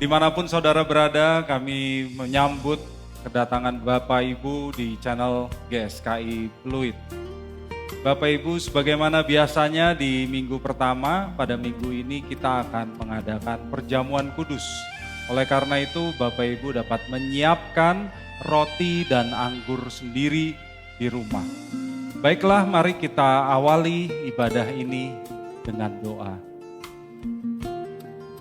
Dimanapun saudara berada, kami menyambut kedatangan Bapak Ibu di channel GSKI Pluit. Bapak Ibu, sebagaimana biasanya di minggu pertama, pada minggu ini kita akan mengadakan perjamuan kudus. Oleh karena itu, Bapak Ibu dapat menyiapkan roti dan anggur sendiri di rumah. Baiklah, mari kita awali ibadah ini dengan doa.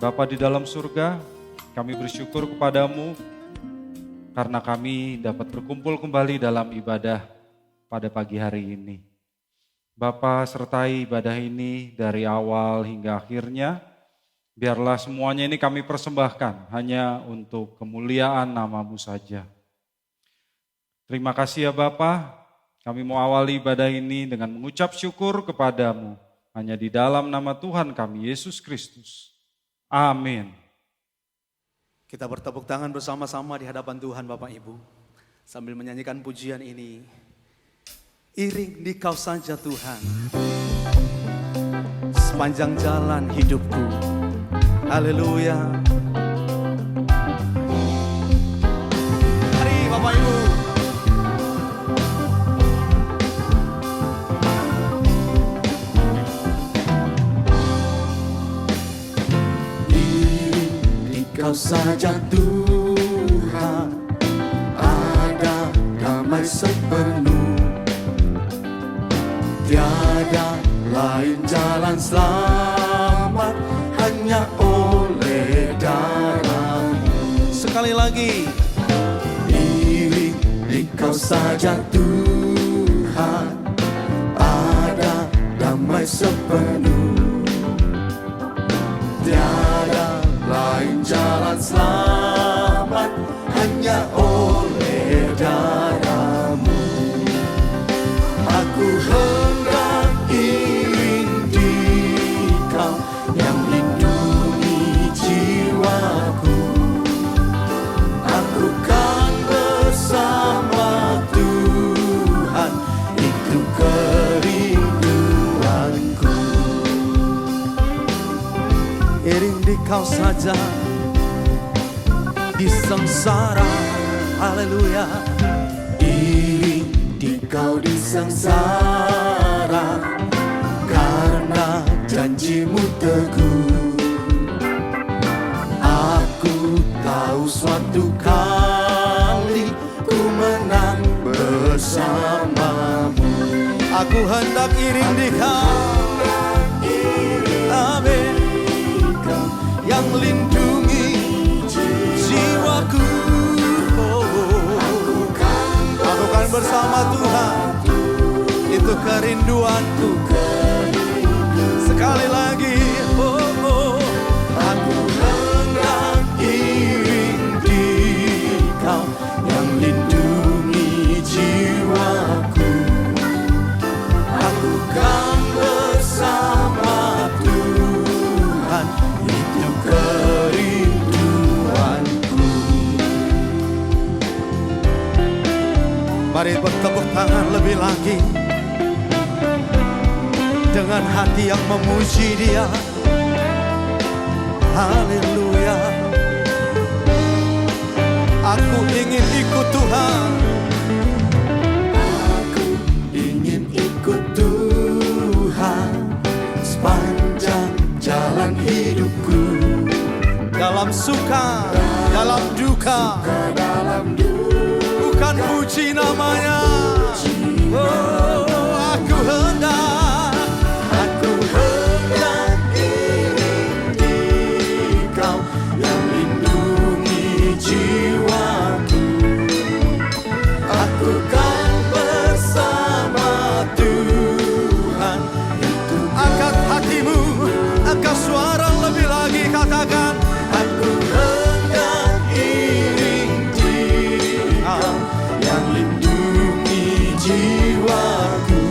Bapa di dalam surga, kami bersyukur kepadamu karena kami dapat berkumpul kembali dalam ibadah pada pagi hari ini. Bapa, sertai ibadah ini dari awal hingga akhirnya, biarlah semuanya ini kami persembahkan hanya untuk kemuliaan nama-Mu saja. Terima kasih ya Bapa, kami mau awali ibadah ini dengan mengucap syukur kepadamu, hanya di dalam nama Tuhan kami, Yesus Kristus. Amin. Kita bertepuk tangan bersama-sama di hadapan Tuhan Bapak Ibu. Sambil menyanyikan pujian ini. Iring di Kau saja Tuhan, sepanjang jalan hidupku. Haleluya. Mari Bapak Ibu. Kau saja Tuhan, ada damai sepenuh. Tiada lain jalan selamat, hanya oleh darah-Mu. Sekali lagi, iring di Kau saja Tuhan, ada damai sepenuh. Tiada lain jalan selamat, hanya oleh darah-Mu. Aku hendak iring di Kau yang lindungi jiwaku. Aku kan bersama Tuhan, itu kerinduanku. Iring di Kau saja di sengsara, haleluya. Iring di Kau di sengsara, karena janji-Mu teguh. Aku tahu suatu kali ku menang bersama-Mu. Aku hendak iring di Kau, amin, yang lindungi jiwaku. Aku kan bersama Tuhan, itu kerinduanku. Sekali lagi, aku hendak iring di Kau yang lindungi jiwaku. Aku kan bersama Tuhan, itu kerinduanku. Mari bertepuk tangan lebih lagi dengan hati yang memuji Dia. Haleluya. Aku ingin ikut Tuhan. Aku ingin ikut Tuhan sepanjang jalan hidupku. Dalam suka, dalam duka, bukan puji namanya. Oh, aku hendak iring di Kau yang lindungi jiwaku. Aku kan bersama Tuhan, itu angkat hatimu, angkat suara lebih lagi, katakan, aku hendak iring di Kau yang lindungi jiwaku.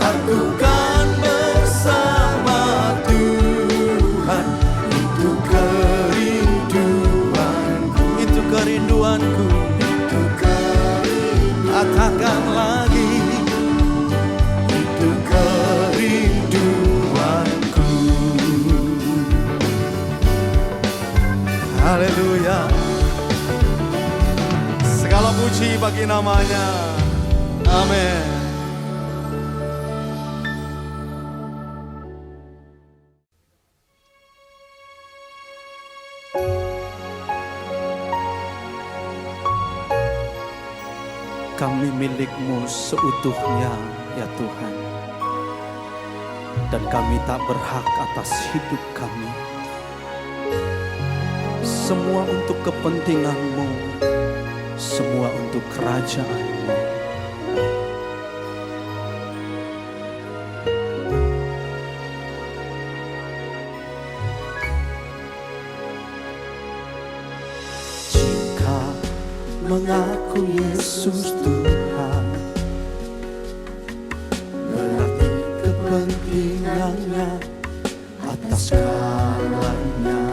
Aku kan bersama Tuhan, itu kerinduanku. Itu kerinduanku, itu kerinduanku. Katakan lagi, itu kerinduanku. Segala puji bagi namanya. Amin. Kami milik-Mu seutuhnya ya Tuhan. Dan kami tak berhak atas hidup kami. Semua untuk kepentingan-Mu, semua untuk kerajaan-Mu. Jika mengaku Yesus Tuhan, berarti kepentingannya atas segalanya,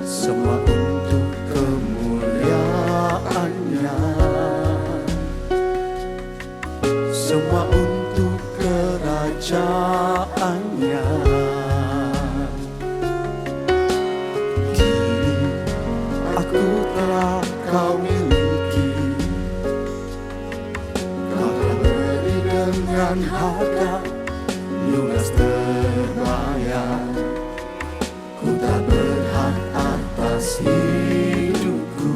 semua untuk kemuliaannya, semua untuk kerajaannya. Kini aku telah Kau miliki, Kau telah beri dengan harga lunas terbayar. Ku tak berhak atas hidupku.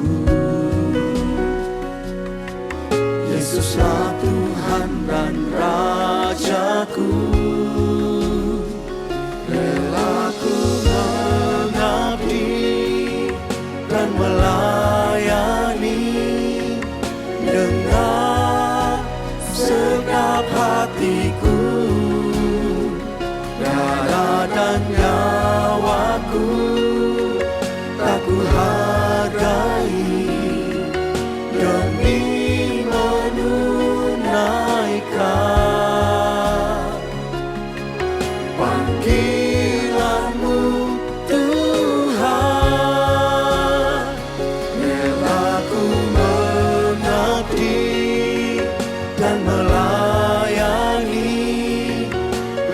Yesuslah Tuhan dan Rajaku. Rela ku mengabdi dan melayani dengan segenap hatiku, darah dan nyawaku tak ku hargai demi menunaikan panggilan-Mu Tuhan. Rela ku mengabdi dan melayani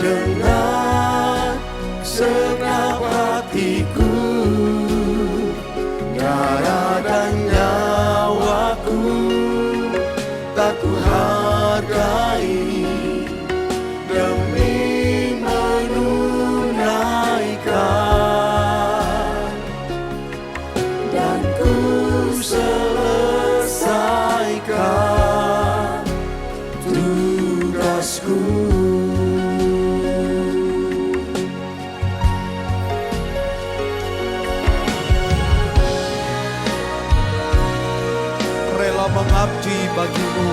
dengan segenap hatiku, darah dan nyawaku tak ku hargai demi menunaikan, dan ku selesaikan tugasku. Rela mengabdi bagi-Mu,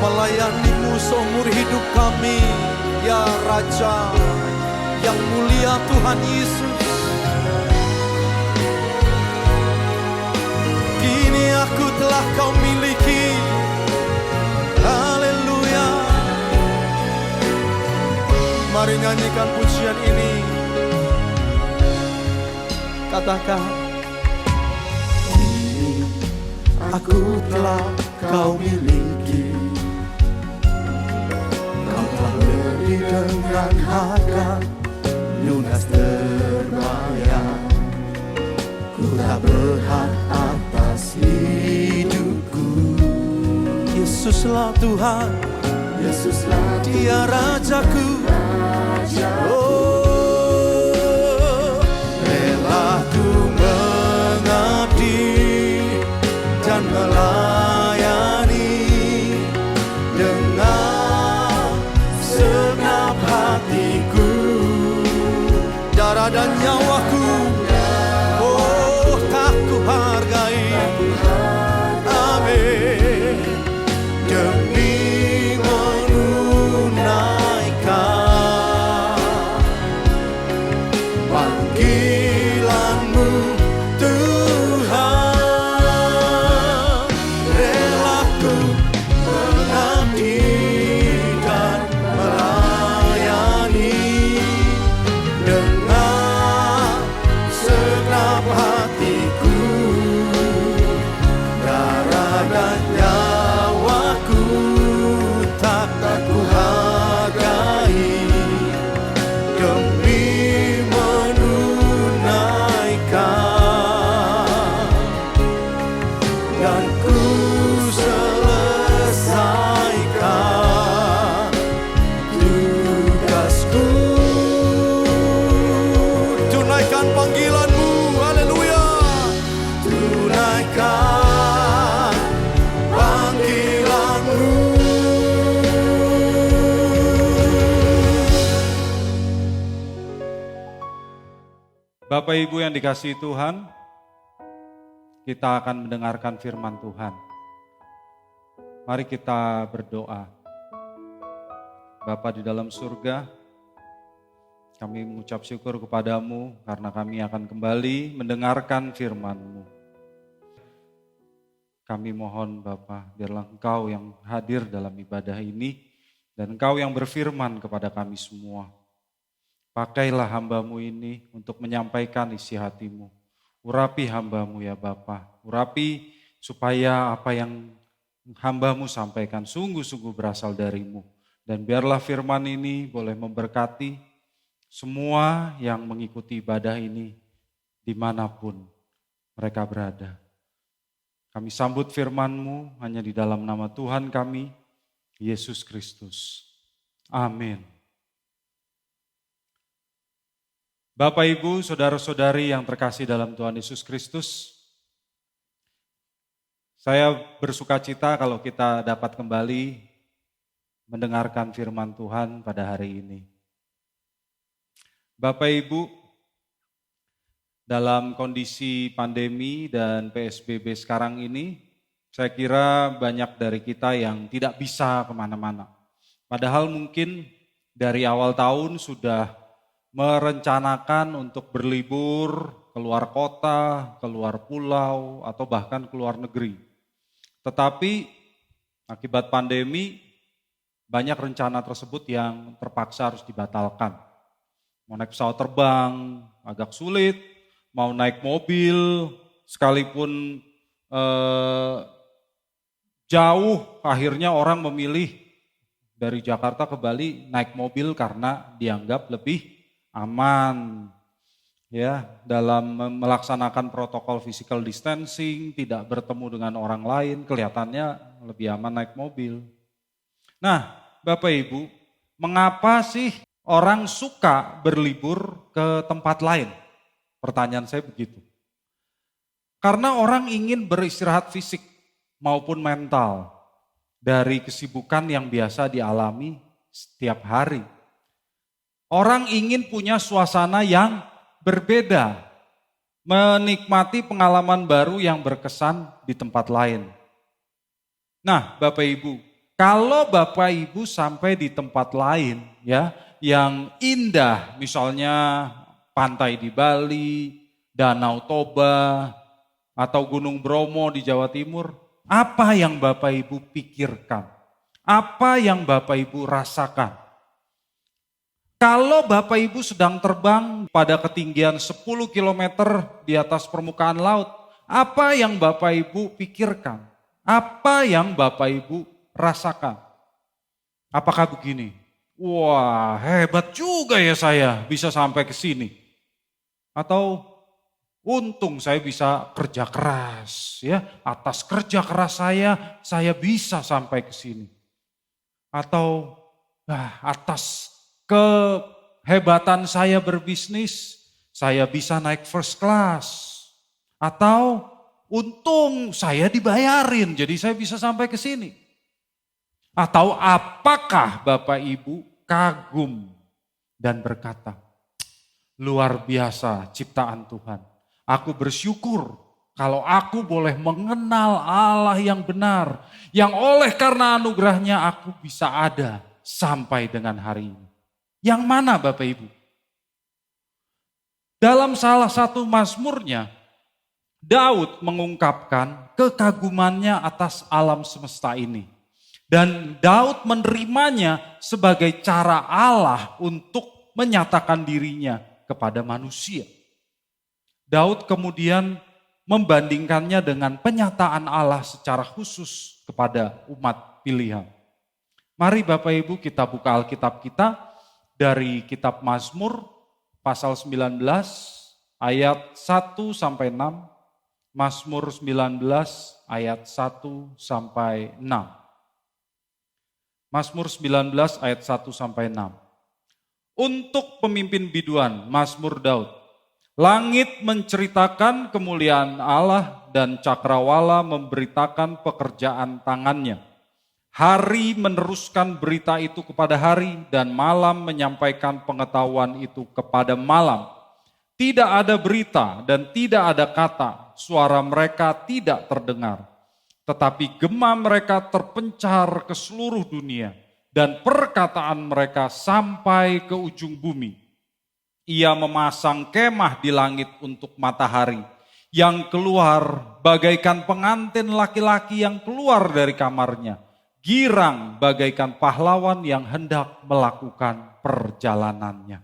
melayani-Mu seumur hidup kami, ya Raja yang mulia Tuhan Yesus. Kini aku telah Kau miliki. Haleluya. Mari nyanyikan pujian ini. Katakan, kini aku telah Kau miliki. Kau telah beri dengan harga lunas terbayar. Ku tak berhak atas hidupku. Yesuslah Tuhan, Yesuslah Dia Rajaku. Oh, rela ku mengabdi dan melayani dengan segenap hatiku, darah dan nyawaku. Oh, tak ku hargai. Amin. Demi menunaikan Bapak Ibu yang dikasihi Tuhan, kita akan mendengarkan firman Tuhan. Mari kita berdoa. Bapa di dalam surga, kami mengucap syukur kepadamu karena kami akan kembali mendengarkan firman-Mu. Kami mohon Bapa, biarlah Engkau yang hadir dalam ibadah ini dan Engkau yang berfirman kepada kami semua. Pakailah hamba-Mu ini untuk menyampaikan isi hati-Mu. Urapi hamba-Mu ya Bapa, urapi supaya apa yang hamba-Mu sampaikan sungguh-sungguh berasal dari-Mu. Dan biarlah firman ini boleh memberkati semua yang mengikuti ibadah ini dimanapun mereka berada. Kami sambut firman-Mu hanya di dalam nama Tuhan kami, Yesus Kristus. Amin. Bapak, Ibu, saudara-saudari yang terkasih dalam Tuhan Yesus Kristus, saya bersuka cita kalau kita dapat kembali mendengarkan firman Tuhan pada hari ini. Bapak Ibu, dalam kondisi pandemi dan PSBB sekarang ini, saya kira banyak dari kita yang tidak bisa kemana-mana. Padahal mungkin dari awal tahun sudah merencanakan untuk berlibur, keluar kota, keluar pulau, atau bahkan keluar negeri. Tetapi akibat pandemi, banyak rencana tersebut yang terpaksa harus dibatalkan. Mau naik pesawat terbang agak sulit, mau naik mobil sekalipun jauh, akhirnya orang memilih dari Jakarta ke Bali naik mobil karena dianggap lebih aman. Ya, dalam melaksanakan protokol physical distancing, tidak bertemu dengan orang lain, kelihatannya lebih aman naik mobil. Nah, Bapak Ibu, mengapa sih orang suka berlibur ke tempat lain? Pertanyaan saya begitu. Karena orang ingin beristirahat fisik maupun mental dari kesibukan yang biasa dialami setiap hari. Orang ingin punya suasana yang berbeda, menikmati pengalaman baru yang berkesan di tempat lain. Nah, Bapak Ibu, kalau Bapak Ibu sampai di tempat lain ya yang indah, misalnya pantai di Bali, Danau Toba, atau Gunung Bromo di Jawa Timur, apa yang Bapak Ibu pikirkan? Apa yang Bapak Ibu rasakan? Kalau Bapak Ibu sedang terbang pada ketinggian 10 km di atas permukaan laut, apa yang Bapak Ibu pikirkan? Apa yang Bapak Ibu rasakan? Apakah begini? Wah, hebat juga ya saya bisa sampai ke sini. Atau untung saya bisa kerja keras ya, atas kerja keras saya bisa sampai ke sini. Atau atas kehebatan saya berbisnis, saya bisa naik first class. Atau untung saya dibayarin, jadi saya bisa sampai ke sini. Atau apakah Bapak Ibu kagum dan berkata, luar biasa ciptaan Tuhan. Aku bersyukur kalau aku boleh mengenal Allah yang benar, yang oleh karena anugerahnya aku bisa ada sampai dengan hari ini. Yang mana Bapak Ibu? Dalam salah satu mazmurnya, Daud mengungkapkan kekagumannya atas alam semesta ini. Dan Daud menerimanya sebagai cara Allah untuk menyatakan dirinya kepada manusia. Daud kemudian membandingkannya dengan penyataan Allah secara khusus kepada umat pilihan. Mari Bapak Ibu kita buka Alkitab kita dari kitab Mazmur pasal 19 ayat 1 sampai 6. Mazmur 19 ayat 1 sampai 6. Mazmur 19 ayat 1 sampai 6. Untuk pemimpin biduan, Mazmur Daud. Langit menceritakan kemuliaan Allah dan cakrawala memberitakan pekerjaan tangannya. Hari meneruskan berita itu kepada hari dan malam menyampaikan pengetahuan itu kepada malam. Tidak ada berita dan tidak ada kata, suara mereka tidak terdengar. Tetapi gema mereka terpencar ke seluruh dunia dan perkataan mereka sampai ke ujung bumi. Ia memasang kemah di langit untuk matahari yang keluar bagaikan pengantin laki-laki yang keluar dari kamarnya, girang bagaikan pahlawan yang hendak melakukan perjalanannya.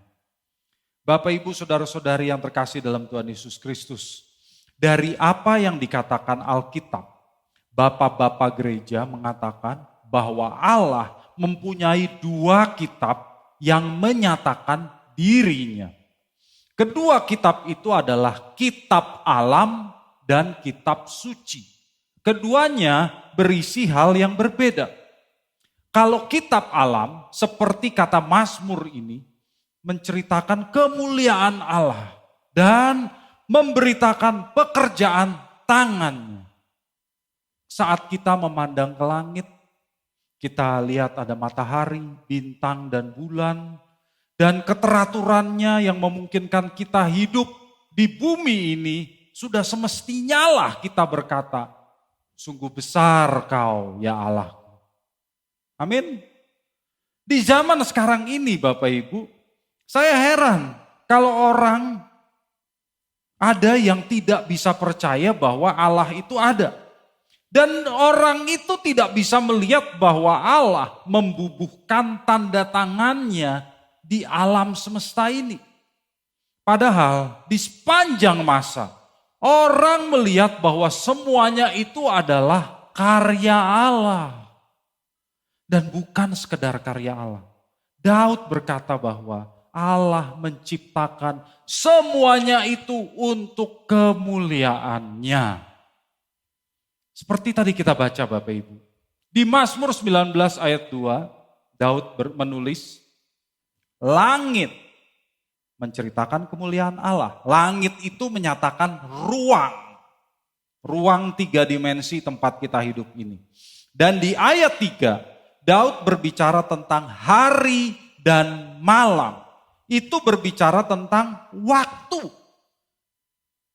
Bapak, Ibu, saudara-saudari yang terkasih dalam Tuhan Yesus Kristus, dari apa yang dikatakan Alkitab, bapak-bapak gereja mengatakan bahwa Allah mempunyai dua kitab yang menyatakan dirinya. Kedua kitab itu adalah kitab alam dan kitab suci. Keduanya berisi hal yang berbeda. Kalau kitab alam, seperti kata Mazmur ini, menceritakan kemuliaan Allah dan memberitakan pekerjaan tangannya. Saat kita memandang ke langit, kita lihat ada matahari, bintang, dan bulan, dan keteraturannya yang memungkinkan kita hidup di bumi ini, sudah semestinya lah kita berkata, sungguh besar kau ya Allahku. Amin. Di zaman sekarang ini Bapak Ibu, saya heran kalau orang ada yang tidak bisa percaya bahwa Allah itu ada. Dan orang itu tidak bisa melihat bahwa Allah membubuhkan tanda tangannya di alam semesta ini. Padahal di sepanjang masa orang melihat bahwa semuanya itu adalah karya Allah. Dan bukan sekedar karya Allah. Daud berkata bahwa Allah menciptakan semuanya itu untuk kemuliaannya. Seperti tadi kita baca Bapak Ibu. Di Mazmur 19 ayat 2, Daud menulis, langit menceritakan kemuliaan Allah. Langit itu menyatakan ruang. Ruang 3 dimensi tempat kita hidup ini. Dan di ayat 3, Daud berbicara tentang hari dan malam. Itu berbicara tentang waktu.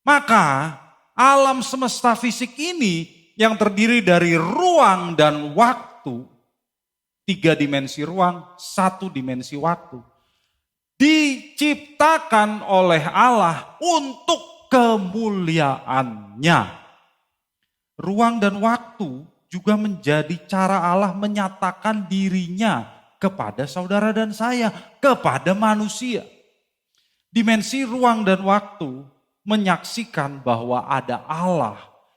Maka alam semesta fisik ini yang terdiri dari ruang dan waktu, 3 dimensi ruang, 1 dimensi waktu, diciptakan oleh Allah untuk kemuliaannya. Ruang dan waktu juga menjadi cara Allah menyatakan dirinya kepada saudara dan saya, kepada manusia. Dimensi ruang dan waktu menyaksikan bahwa ada Allah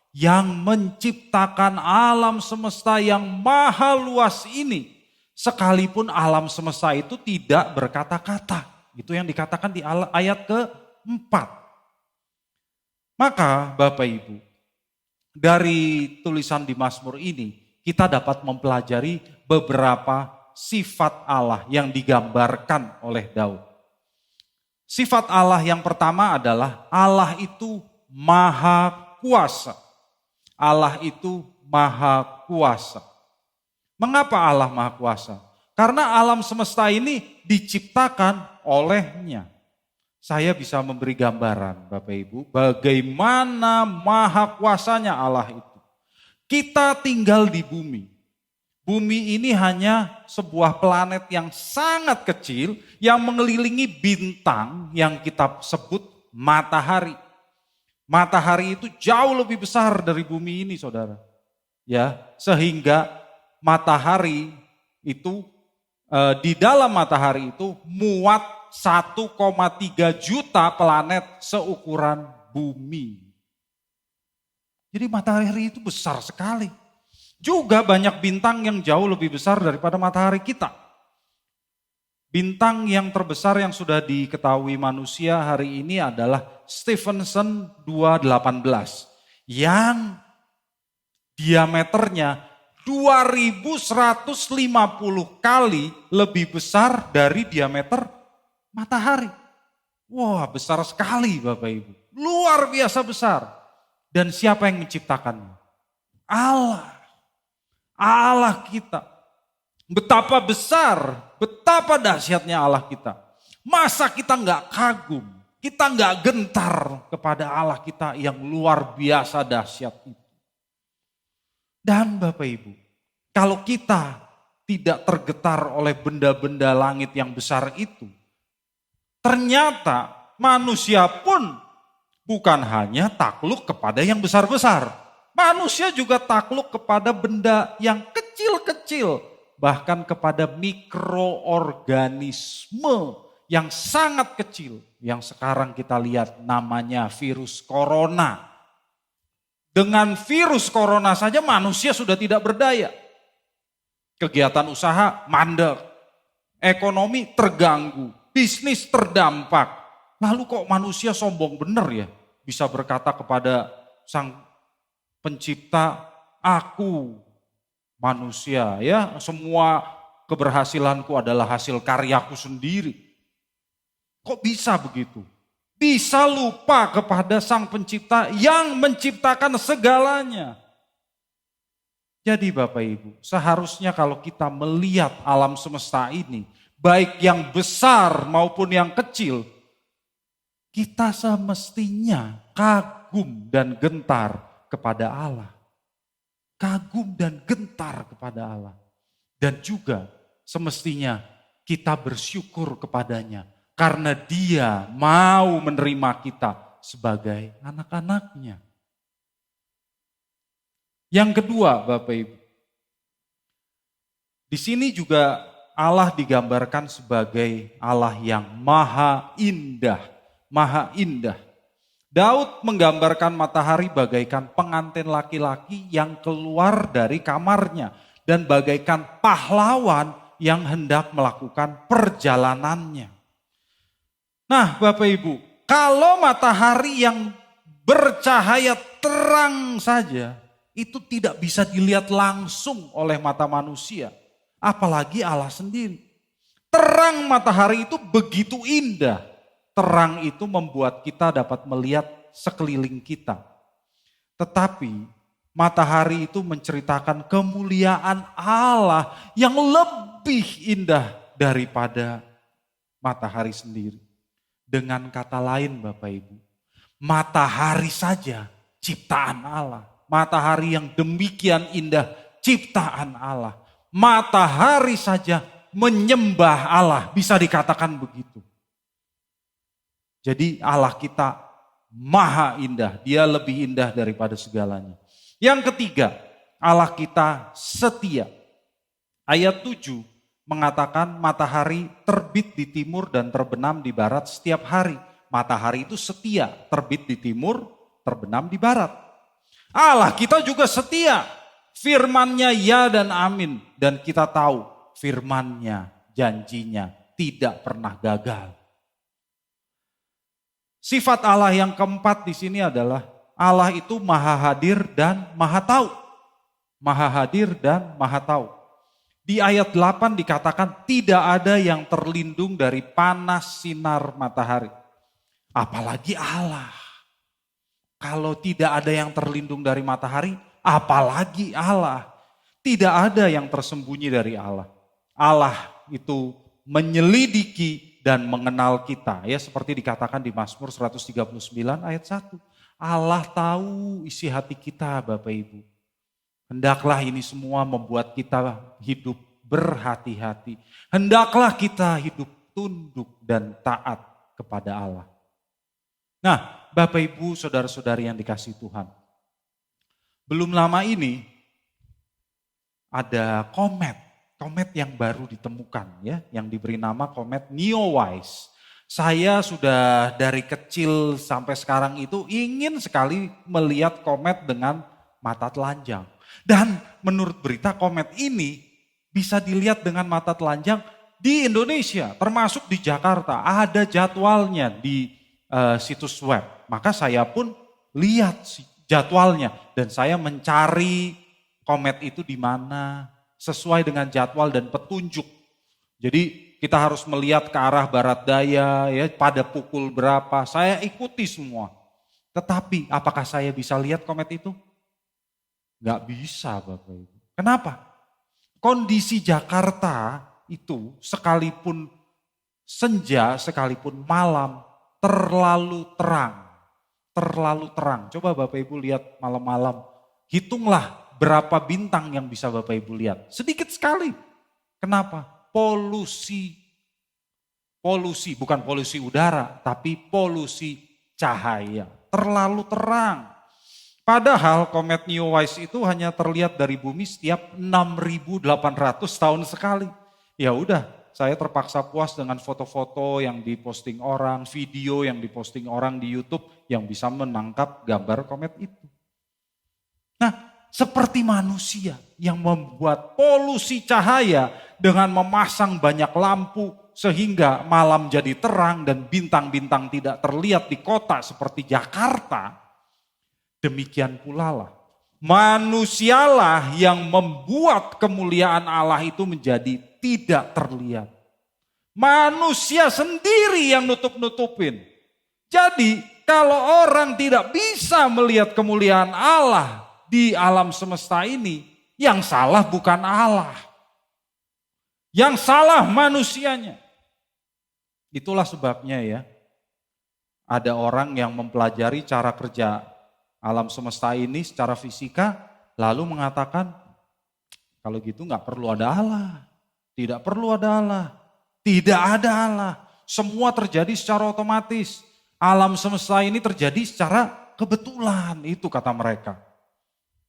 yang menciptakan alam semesta yang maha luas ini. Sekalipun alam semesta itu tidak berkata-kata. Itu yang dikatakan di ayat ke-4. Maka Bapak Ibu, dari tulisan di Mazmur ini, kita dapat mempelajari beberapa sifat Allah yang digambarkan oleh Daud. Sifat Allah yang pertama adalah Allah itu maha kuasa. Allah itu maha kuasa. Mengapa Allah maha kuasa? Karena alam semesta ini diciptakan olehnya. Saya bisa memberi gambaran Bapak Ibu bagaimana maha kuasanya Allah itu. Kita tinggal di bumi. Bumi ini hanya sebuah planet yang sangat kecil yang mengelilingi bintang yang kita sebut matahari. Matahari itu jauh lebih besar dari bumi ini, saudara. Ya, sehingga matahari itu di dalam matahari itu muat 1,3 juta planet seukuran bumi. Jadi matahari itu besar sekali. Juga banyak bintang yang jauh lebih besar daripada matahari kita. Bintang yang terbesar yang sudah diketahui manusia hari ini adalah Stephenson 218 yang diameternya 2150 kali lebih besar dari diameter matahari. Wah, besar sekali Bapak Ibu. Luar biasa besar. Dan siapa yang menciptakannya? Allah. Allah kita. Betapa besar, betapa dahsyatnya Allah kita. Masa kita nggak kagum Kita nggak gentar kepada Allah kita yang luar biasa dahsyat itu. Dan Bapak Ibu, kalau kita tidak tergetar oleh benda-benda langit yang besar itu, ternyata manusia pun bukan hanya takluk kepada yang besar-besar. Manusia juga takluk kepada benda yang kecil-kecil, bahkan kepada mikroorganisme yang sangat kecil, yang sekarang kita lihat namanya virus corona. Dengan virus corona saja manusia sudah tidak berdaya. Kegiatan usaha mandek, ekonomi terganggu, bisnis terdampak. Lalu kok manusia sombong benar ya? Bisa berkata kepada sang pencipta, aku manusia ya, semua keberhasilanku adalah hasil karyaku sendiri. Kok bisa begitu? Bisa lupa kepada sang pencipta yang menciptakan segalanya. Jadi Bapak Ibu, seharusnya kalau kita melihat alam semesta ini, baik yang besar maupun yang kecil, kita semestinya kagum dan gentar kepada Allah. Kagum dan gentar kepada Allah. Dan juga semestinya kita bersyukur kepadanya. Karena dia mau menerima kita sebagai anak-anaknya. Yang kedua Bapak Ibu, di sini juga Allah digambarkan sebagai Allah yang maha indah. Maha indah. Daud menggambarkan matahari bagaikan pengantin laki-laki yang keluar dari kamarnya. Dan bagaikan pahlawan yang hendak melakukan perjalanannya. Nah Bapak Ibu, kalau matahari yang bercahaya terang saja, itu tidak bisa dilihat langsung oleh mata manusia. Apalagi Allah sendiri. Terang matahari itu begitu indah. Terang itu membuat kita dapat melihat sekeliling kita. Tetapi matahari itu menceritakan kemuliaan Allah yang lebih indah daripada matahari sendiri. Dengan kata lain Bapak Ibu, matahari saja ciptaan Allah. Matahari yang demikian indah ciptaan Allah. Matahari saja menyembah Allah, bisa dikatakan begitu. Jadi Allah kita maha indah, dia lebih indah daripada segalanya. Yang ketiga, Allah kita setia. Ayat 7 mengatakan matahari terbit di timur dan terbenam di barat setiap hari. Matahari itu setia, terbit di timur, terbenam di barat. Allah kita juga setia. Firman-Nya ya dan amin. Dan kita tahu firman-Nya, janjinya tidak pernah gagal. Sifat Allah yang keempat di sini adalah Allah itu maha hadir dan maha tahu. Maha hadir dan maha tahu. Di ayat 8 dikatakan tidak ada yang terlindung dari panas sinar matahari. Apalagi Allah. Kalau tidak ada yang terlindung dari matahari, apalagi Allah. Tidak ada yang tersembunyi dari Allah. Allah itu menyelidiki dan mengenal kita. Ya seperti dikatakan di Mazmur 139 ayat 1. Allah tahu isi hati kita Bapak Ibu. Hendaklah ini semua membuat kita hidup berhati-hati. Hendaklah kita hidup tunduk dan taat kepada Allah. Nah, Bapak Ibu, saudara-saudari yang dikasihi Tuhan. Belum lama ini ada komet yang baru ditemukan ya, yang diberi nama komet Neowise. Saya sudah dari kecil sampai sekarang itu ingin sekali melihat komet dengan mata telanjang. Dan menurut berita komet ini bisa dilihat dengan mata telanjang di Indonesia, termasuk di Jakarta. Ada jadwalnya di situs web. Maka saya pun lihat jadwalnya dan saya mencari komet itu di mana sesuai dengan jadwal dan petunjuk. Jadi kita harus melihat ke arah barat daya ya pada pukul berapa. Saya ikuti semua. Tetapi apakah saya bisa lihat komet itu? Gak bisa Bapak Ibu. Kenapa? Kondisi Jakarta itu sekalipun senja, sekalipun malam, terlalu terang. Terlalu terang. Coba Bapak Ibu lihat malam-malam. Hitunglah berapa bintang yang bisa Bapak Ibu lihat. Sedikit sekali. Kenapa? Polusi, bukan polusi udara, tapi polusi cahaya. Terlalu terang. Padahal komet Neowise itu hanya terlihat dari bumi setiap 6.800 tahun sekali. Ya udah, saya terpaksa puas dengan foto-foto yang diposting orang, video yang diposting orang di YouTube yang bisa menangkap gambar komet itu. Nah, seperti manusia yang membuat polusi cahaya dengan memasang banyak lampu sehingga malam jadi terang dan bintang-bintang tidak terlihat di kota seperti Jakarta. Demikian pula lah, manusialah yang membuat kemuliaan Allah itu menjadi tidak terlihat. Manusia sendiri yang nutup-nutupin. Jadi kalau orang tidak bisa melihat kemuliaan Allah di alam semesta ini, yang salah bukan Allah. Yang salah manusianya. Itulah sebabnya ya, ada orang yang mempelajari cara kerja alam semesta ini secara fisika, lalu mengatakan, kalau gitu nggak perlu ada Allah. Tidak perlu ada Allah. Tidak ada Allah. Semua terjadi secara otomatis. Alam semesta ini terjadi secara kebetulan, itu kata mereka.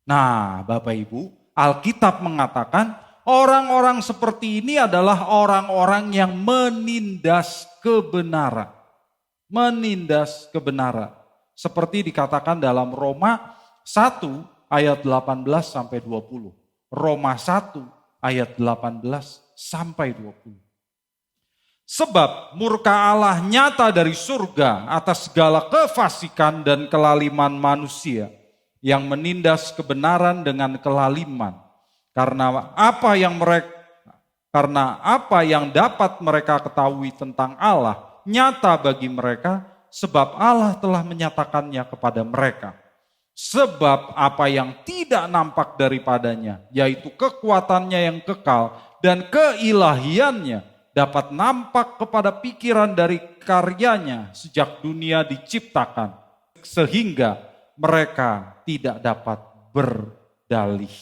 Nah, Bapak Ibu, Alkitab mengatakan orang-orang seperti ini adalah orang-orang yang menindas kebenaran. Menindas kebenaran. Seperti dikatakan dalam Roma 1 ayat 18 sampai 20. Roma 1 ayat 18 sampai 20. Sebab murka Allah nyata dari surga atas segala kefasikan dan kelaliman manusia yang menindas kebenaran dengan kelaliman. Karena apa yang dapat mereka ketahui tentang Allah nyata bagi mereka, sebab Allah telah menyatakannya kepada mereka. Sebab apa yang tidak nampak daripadanya, yaitu kekuatannya yang kekal dan keilahiannya, dapat nampak kepada pikiran dari karyanya sejak dunia diciptakan, sehingga mereka tidak dapat berdalih.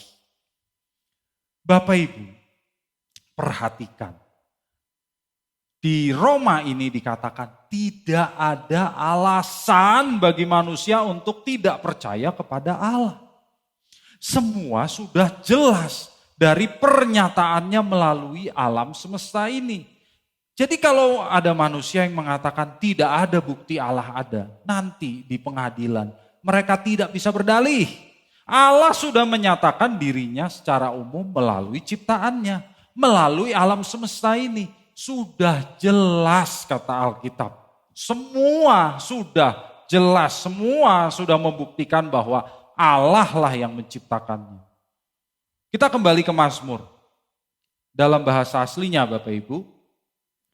Bapak Ibu, perhatikan. Di Roma ini dikatakan tidak ada alasan bagi manusia untuk tidak percaya kepada Allah. Semua sudah jelas dari pernyataannya melalui alam semesta ini. Jadi kalau ada manusia yang mengatakan tidak ada bukti Allah ada, nanti di pengadilan mereka tidak bisa berdalih. Allah sudah menyatakan dirinya secara umum melalui ciptaannya, melalui alam semesta ini. Sudah jelas kata Alkitab. Semua sudah jelas, semua sudah membuktikan bahwa Allah lah yang menciptakannya. Kita kembali ke Mazmur. Dalam bahasa aslinya Bapak Ibu,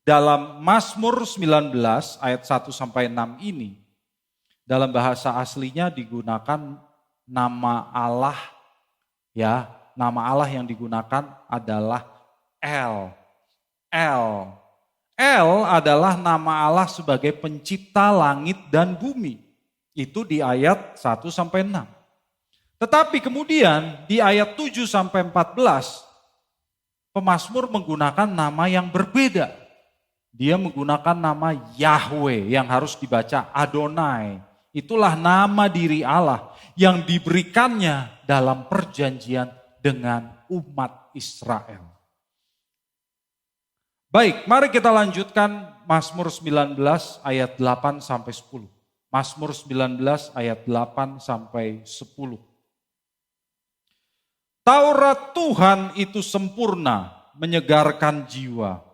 dalam Mazmur 19 ayat 1 sampai 6 ini, dalam bahasa aslinya digunakan nama Allah, ya, nama Allah yang digunakan adalah El. El adalah nama Allah sebagai pencipta langit dan bumi. Itu di ayat 1 sampai 6. Tetapi kemudian di ayat 7 sampai 14, pemazmur menggunakan nama yang berbeda. Dia menggunakan nama Yahweh yang harus dibaca Adonai. Itulah nama diri Allah yang diberikannya dalam perjanjian dengan umat Israel. Baik, mari kita lanjutkan Mazmur 19 ayat 8 sampai 10. Mazmur 19 ayat 8 sampai 10. Taurat Tuhan itu sempurna, menyegarkan jiwa.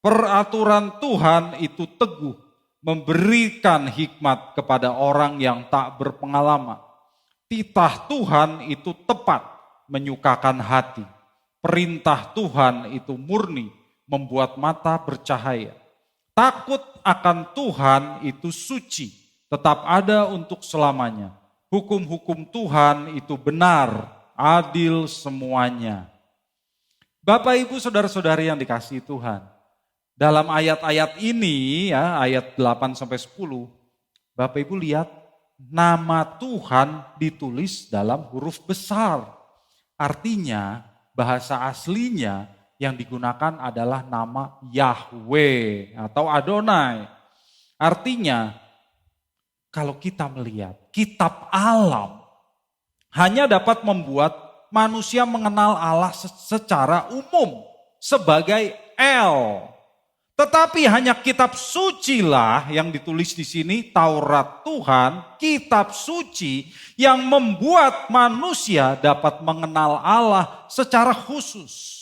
Peraturan Tuhan itu teguh, memberikan hikmat kepada orang yang tak berpengalaman. Titah Tuhan itu tepat, menyukakan hati. Perintah Tuhan itu murni, membuat mata bercahaya. Takut akan Tuhan itu suci, tetap ada untuk selamanya. Hukum-hukum Tuhan itu benar, adil semuanya. Bapak Ibu saudara-saudari yang dikasihi Tuhan, Dalam ayat-ayat ini ya, ayat 8 sampai 10, Bapak Ibu lihat nama Tuhan ditulis dalam huruf besar. Artinya bahasa aslinya yang digunakan adalah nama Yahweh atau Adonai. Artinya kalau kita melihat kitab alam hanya dapat membuat manusia mengenal Allah secara umum sebagai El. Tetapi hanya kitab suci lah yang ditulis di sini, Taurat Tuhan, kitab suci yang membuat manusia dapat mengenal Allah secara khusus.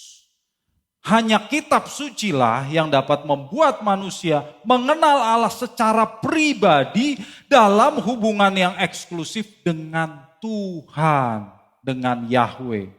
Hanya kitab suci lah yang dapat membuat manusia mengenal Allah secara pribadi dalam hubungan yang eksklusif dengan Tuhan, dengan Yahweh.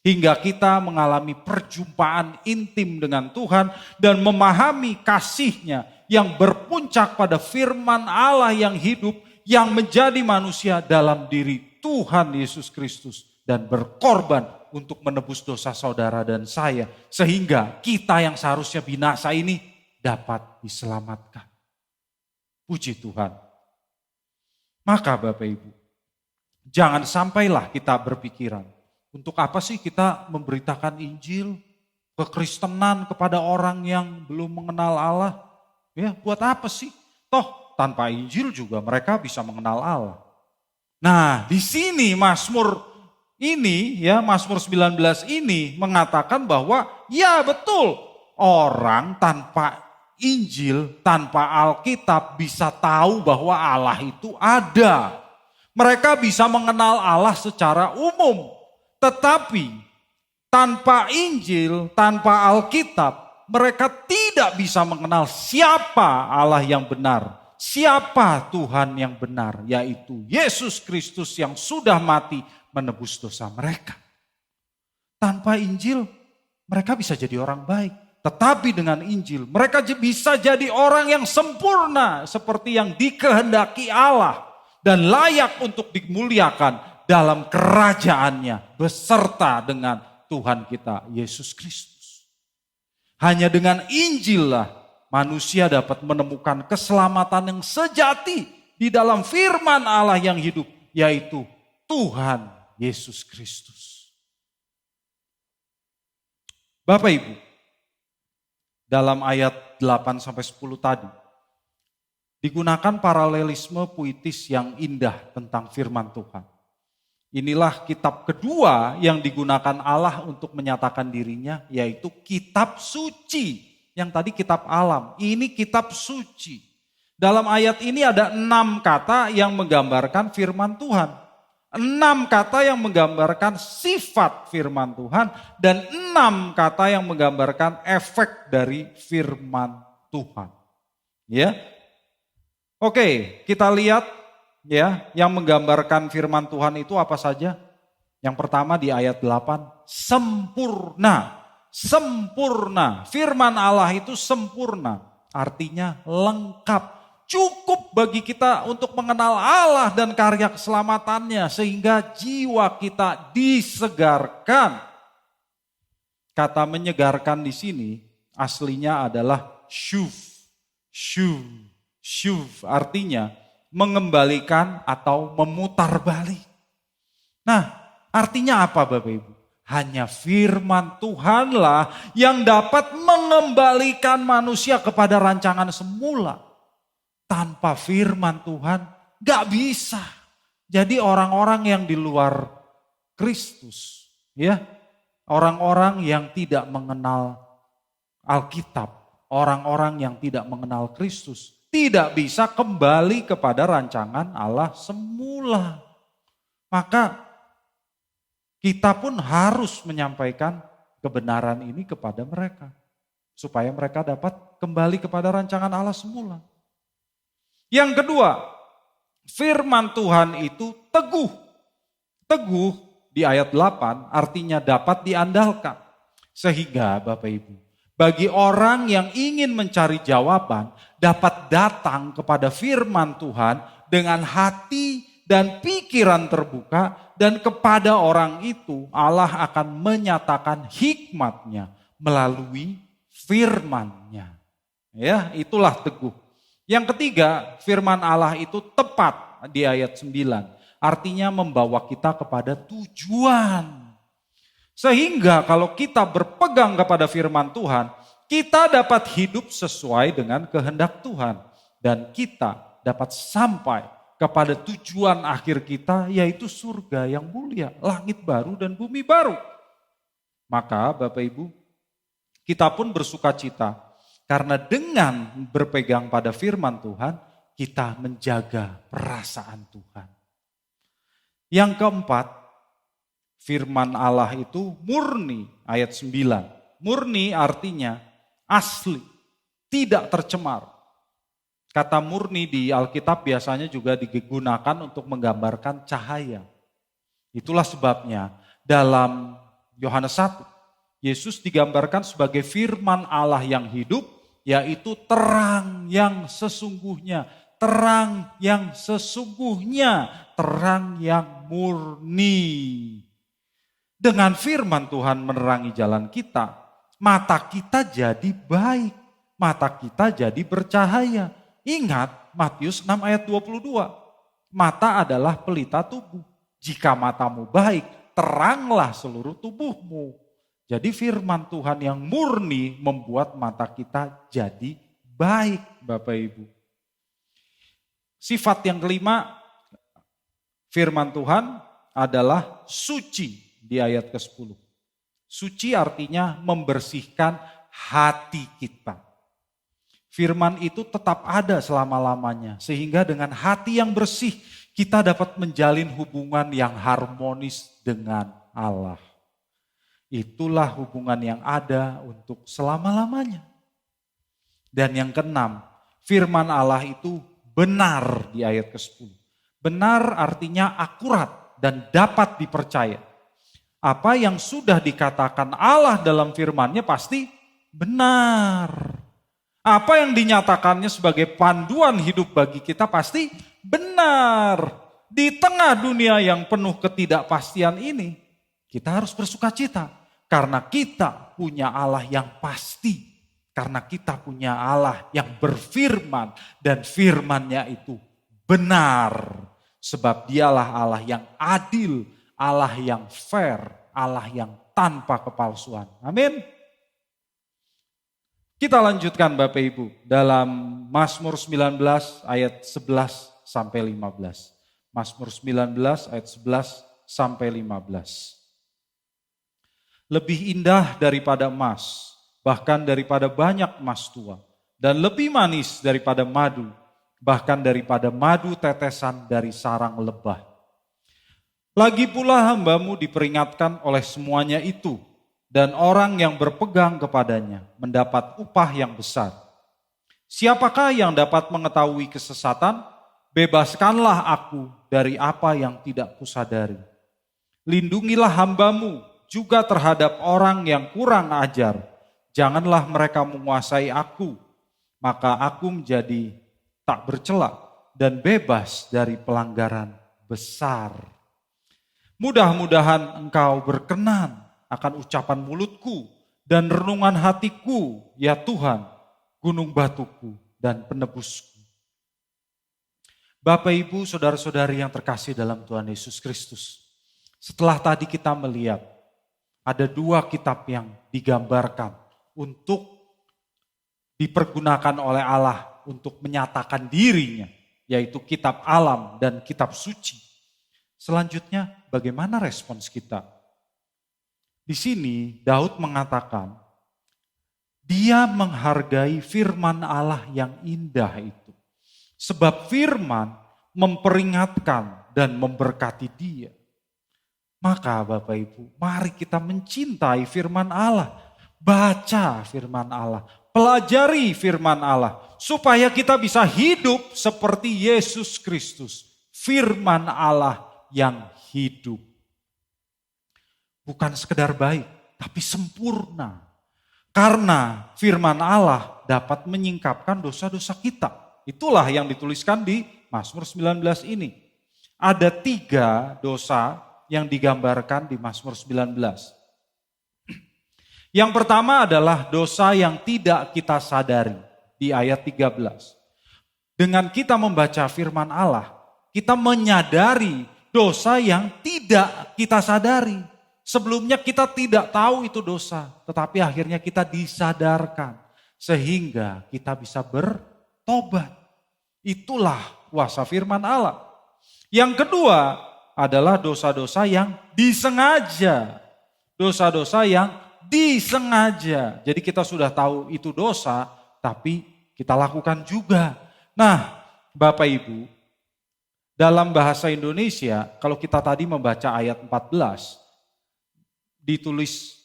Hingga kita mengalami perjumpaan intim dengan Tuhan dan memahami kasih-Nya yang berpuncak pada firman Allah yang hidup yang menjadi manusia dalam diri Tuhan Yesus Kristus dan berkorban untuk menebus dosa saudara dan saya sehingga kita yang seharusnya binasa ini dapat diselamatkan. Puji Tuhan. Maka Bapak Ibu, jangan sampailah kita berpikiran, untuk apa sih kita memberitakan Injil, kekristenan kepada orang yang belum mengenal Allah? Ya, buat apa sih? Toh tanpa Injil juga mereka bisa mengenal Allah. Nah, di sini Mazmur ini ya, Mazmur 19 ini mengatakan bahwa ya betul, orang tanpa Injil, tanpa Alkitab bisa tahu bahwa Allah itu ada. Mereka bisa mengenal Allah secara umum. Tetapi tanpa Injil, tanpa Alkitab, mereka tidak bisa mengenal siapa Allah yang benar. Siapa Tuhan yang benar, yaitu Yesus Kristus yang sudah mati menebus dosa mereka. Tanpa Injil, mereka bisa jadi orang baik. Tetapi dengan Injil, mereka bisa jadi orang yang sempurna seperti yang dikehendaki Allah dan layak untuk dimuliakan dalam kerajaannya beserta dengan Tuhan kita Yesus Kristus. Hanya dengan Injil lah manusia dapat menemukan keselamatan yang sejati di dalam firman Allah yang hidup, yaitu Tuhan Yesus Kristus. Bapak Ibu, dalam ayat 8-10 tadi, digunakan paralelisme puitis yang indah tentang firman Tuhan. Inilah kitab kedua yang digunakan Allah untuk menyatakan dirinya, yaitu kitab suci. Yang tadi kitab alam, ini kitab suci. Dalam ayat ini ada 6 kata yang menggambarkan firman Tuhan. 6 kata yang menggambarkan sifat firman Tuhan dan 6 kata yang menggambarkan efek dari firman Tuhan. Ya. Oke, kita lihat ya, yang menggambarkan firman Tuhan itu apa saja? Yang pertama di ayat 8, sempurna. Sempurna. Firman Allah itu sempurna. Artinya lengkap. Cukup bagi kita untuk mengenal Allah dan karya keselamatannya sehingga jiwa kita disegarkan. Kata menyegarkan di sini aslinya adalah shuv. Shuv artinya mengembalikan atau memutar balik. Nah, artinya apa Bapak Ibu? Hanya firman Tuhanlah yang dapat mengembalikan manusia kepada rancangan semula. Tanpa firman Tuhan gak bisa. Jadi orang-orang yang di luar Kristus, ya, orang-orang yang tidak mengenal Alkitab, orang-orang yang tidak mengenal Kristus, tidak bisa kembali kepada rancangan Allah semula. Maka kita pun harus menyampaikan kebenaran ini kepada mereka. Supaya mereka dapat kembali kepada rancangan Allah semula. Yang kedua, firman Tuhan itu teguh. Teguh di ayat 8 artinya dapat diandalkan. Sehingga Bapak Ibu, bagi orang yang ingin mencari jawaban dapat datang kepada firman Tuhan dengan hati dan pikiran terbuka, dan kepada orang itu Allah akan menyatakan hikmat-Nya melalui firman-Nya. Ya, itulah teguh. Yang ketiga, firman Allah itu tepat di ayat 9. Artinya membawa kita kepada tujuan. Sehingga kalau kita berpegang kepada firman Tuhan, kita dapat hidup sesuai dengan kehendak Tuhan. Dan kita dapat sampai kepada tujuan akhir kita, yaitu surga yang mulia, langit baru dan bumi baru. Maka Bapak Ibu, kita pun bersuka cita karena dengan berpegang pada firman Tuhan, kita menjaga perasaan Tuhan. Yang keempat, firman Allah itu murni, ayat 9. Murni artinya asli, tidak tercemar. Kata murni di Alkitab biasanya juga digunakan untuk menggambarkan cahaya. Itulah sebabnya dalam Yohanes 1, Yesus digambarkan sebagai firman Allah yang hidup, yaitu terang yang sesungguhnya. Terang yang sesungguhnya, terang yang murni. Dengan firman Tuhan menerangi jalan kita, mata kita jadi baik, mata kita jadi bercahaya. Ingat Matius 6 ayat 22, mata adalah pelita tubuh. Jika matamu baik, teranglah seluruh tubuhmu. Jadi firman Tuhan yang murni membuat mata kita jadi baik, Bapak Ibu. Sifat yang kelima, firman Tuhan adalah suci di ayat ke-10. Suci artinya membersihkan hati kita. Firman itu tetap ada selama-lamanya, sehingga dengan hati yang bersih kita dapat menjalin hubungan yang harmonis dengan Allah. Itulah hubungan yang ada untuk selama-lamanya. Dan yang keenam, firman Allah itu benar di ayat ke-10. Benar artinya akurat dan dapat dipercaya. Apa yang sudah dikatakan Allah dalam firman-Nya pasti benar. Apa yang dinyatakannya sebagai panduan hidup bagi kita pasti benar. Di tengah dunia yang penuh ketidakpastian ini, kita harus bersuka cita. Karena kita punya Allah yang pasti. Karena kita punya Allah yang berfirman. Dan firman-Nya itu benar. Sebab dialah Allah yang adil. Allah yang fair. Allah yang tanpa kepalsuan. Amin. Kita lanjutkan Bapak Ibu. Dalam Mazmur 19 ayat 11 sampai 15. Mazmur 19 ayat 11 sampai 15. Lebih indah daripada emas, bahkan daripada banyak emas tua, dan lebih manis daripada madu, bahkan daripada madu tetesan dari sarang lebah. Lagi pula hamba-Mu diperingatkan oleh semuanya itu, dan orang yang berpegang kepadanya mendapat upah yang besar. Siapakah yang dapat mengetahui kesesatan? Bebaskanlah aku dari apa yang tidak kusadari. Lindungilah hamba-Mu juga terhadap orang yang kurang ajar. Janganlah mereka menguasai aku, maka aku menjadi tak bercela dan bebas dari pelanggaran besar. Mudah-mudahan Engkau berkenan akan ucapan mulutku dan renungan hatiku, ya Tuhan, gunung batuku dan penebusku. Bapak, Ibu, saudara-saudari yang terkasih dalam Tuhan Yesus Kristus. Setelah tadi kita melihat ada dua kitab yang digambarkan untuk dipergunakan oleh Allah untuk menyatakan dirinya, yaitu kitab alam dan kitab suci. Selanjutnya, bagaimana respons kita? Di sini Daud mengatakan, dia menghargai firman Allah yang indah itu. Sebab firman memperingatkan dan memberkati dia. Maka Bapak Ibu, mari kita mencintai firman Allah. Baca firman Allah, pelajari firman Allah. Supaya kita bisa hidup seperti Yesus Kristus. Firman Allah yang hidup. Bukan sekedar baik, tapi sempurna. Karena firman Allah dapat menyingkapkan dosa-dosa kita. Itulah yang dituliskan di Mazmur 19 ini. Ada 3 dosa yang digambarkan di Mazmur 19. Yang pertama adalah dosa yang tidak kita sadari. di ayat 13. Dengan kita membaca firman Allah, kita menyadari dosa yang tidak kita sadari. Sebelumnya kita tidak tahu itu dosa, tetapi akhirnya kita disadarkan sehingga kita bisa bertobat. Itulah kuasa firman Allah. Yang kedua adalah dosa-dosa yang disengaja. Dosa-dosa yang disengaja. Jadi kita sudah tahu itu dosa, tapi kita lakukan juga. Nah, Bapak Ibu, dalam bahasa Indonesia, kalau kita tadi membaca ayat 14, ditulis,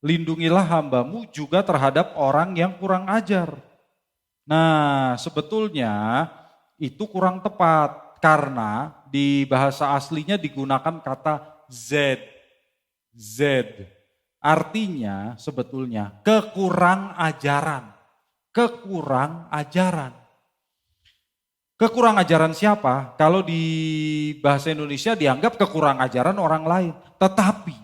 lindungilah hambamu juga terhadap orang yang kurang ajar. Nah, sebetulnya itu kurang tepat karena di bahasa aslinya digunakan kata Z. Artinya sebetulnya kekurang ajaran. Kekurang ajaran siapa? Kalau di bahasa Indonesia dianggap kekurang ajaran orang lain. Tetapi